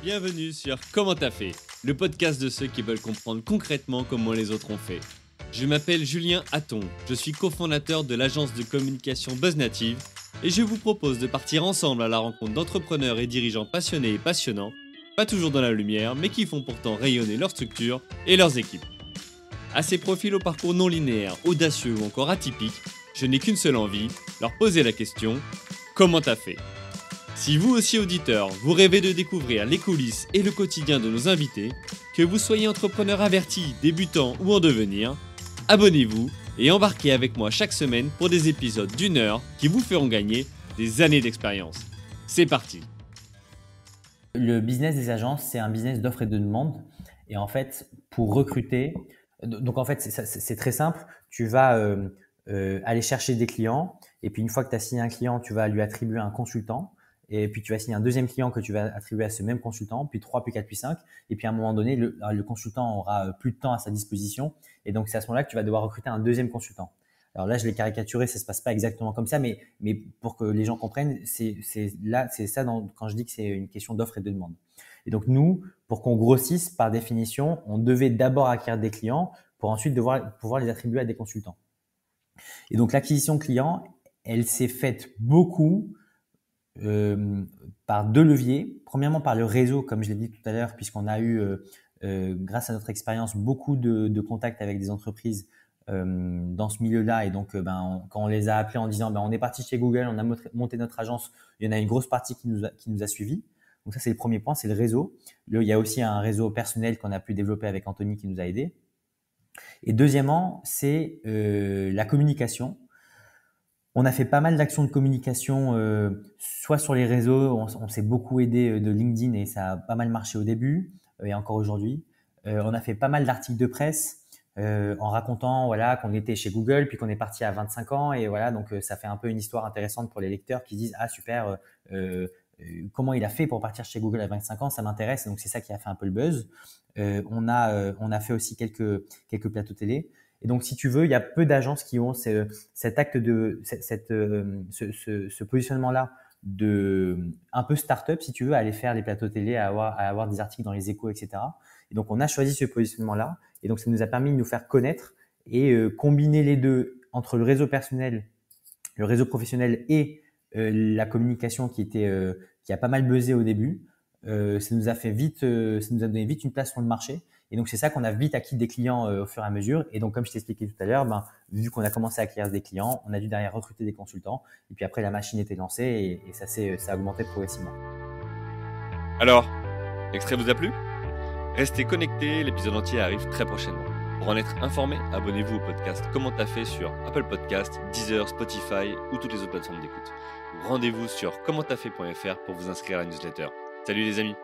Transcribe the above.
Bienvenue sur Comment t'as fait, le podcast de ceux qui veulent comprendre concrètement comment les autres ont fait. Je m'appelle Julien Hatton, je suis cofondateur de l'agence de communication BuzzNative et je vous propose de partir ensemble à la rencontre d'entrepreneurs et dirigeants passionnés et passionnants, pas toujours dans la lumière, mais qui font pourtant rayonner leur structure et leurs équipes. À ces profils au parcours non linéaire, audacieux ou encore atypiques, je n'ai qu'une seule envie, leur poser la question « Comment t'as fait ?» Si vous aussi auditeur, vous rêvez de découvrir les coulisses et le quotidien de nos invités, que vous soyez entrepreneur averti, débutant ou en devenir, abonnez-vous et embarquez avec moi chaque semaine pour des épisodes d'1 heure qui vous feront gagner des années d'expérience. C'est parti. Le business des agences, c'est un business d'offre et de demande. Et en fait, pour recruter, donc en fait, c'est très simple. Tu vas aller chercher des clients et puis une fois que tu as signé un client, tu vas lui attribuer un consultant. Et puis, tu vas signer un deuxième client que tu vas attribuer à ce même consultant, puis 3, puis 4, puis 5. Et puis, à un moment donné, le consultant aura plus de temps à sa disposition. Et donc, c'est à ce moment-là que tu vas devoir recruter un deuxième consultant. Alors là, je l'ai caricaturé, ça se passe pas exactement comme ça, mais pour que les gens comprennent, c'est ça quand je dis que c'est une question d'offre et de demande. Et donc, nous, pour qu'on grossisse, par définition, on devait d'abord acquérir des clients pour ensuite pouvoir les attribuer à des consultants. Et donc, l'acquisition client, elle s'est faite beaucoup par deux leviers. Premièrement, par le réseau, comme je l'ai dit tout à l'heure, puisqu'on a eu, grâce à notre expérience, beaucoup de contacts avec des entreprises dans ce milieu-là. Et donc, quand on les a appelés en disant on est parti chez Google, on a monté notre agence, il y en a une grosse partie qui nous a suivis. Donc ça, c'est le premier point, c'est le réseau. Il y a aussi un réseau personnel qu'on a pu développer avec Anthony qui nous a aidés. Et deuxièmement, c'est la communication. On a fait pas mal d'actions de communication, soit sur les réseaux, on s'est beaucoup aidé de LinkedIn et ça a pas mal marché au début et encore aujourd'hui. On a fait pas mal d'articles de presse en racontant voilà qu'on était chez Google puis qu'on est parti à 25 ans et voilà donc ça fait un peu une histoire intéressante pour les lecteurs qui disent ah super comment il a fait pour partir chez Google à 25 ans, ça m'intéresse. Donc c'est ça qui a fait un peu le buzz. On a fait aussi quelques plateaux télé. Et donc, si tu veux, il y a peu d'agences qui ont cet acte ce positionnement-là de un peu start-up, si tu veux, à aller faire les plateaux télé, à avoir des articles dans les Échos, etc. Et donc, on a choisi ce positionnement-là. Et donc, ça nous a permis de nous faire connaître et combiner les deux entre le réseau personnel, le réseau professionnel et la communication qui a pas mal buzzé au début. Ça nous a donné vite une place sur le marché. Et donc, c'est ça qu'on a vite acquis des clients au fur et à mesure. Et donc, comme je t'ai expliqué tout à l'heure, vu qu'on a commencé à acquérir des clients, on a dû derrière recruter des consultants. Et puis après, la machine était lancée et ça a augmenté progressivement. Alors, l'extrait vous a plu ? Restez connectés, l'épisode entier arrive très prochainement. Pour en être informé, abonnez-vous au podcast Comment t'as fait sur Apple Podcasts, Deezer, Spotify ou toutes les autres plateformes d'écoute. Rendez-vous sur commenttafait.fr pour vous inscrire à la newsletter. Salut les amis!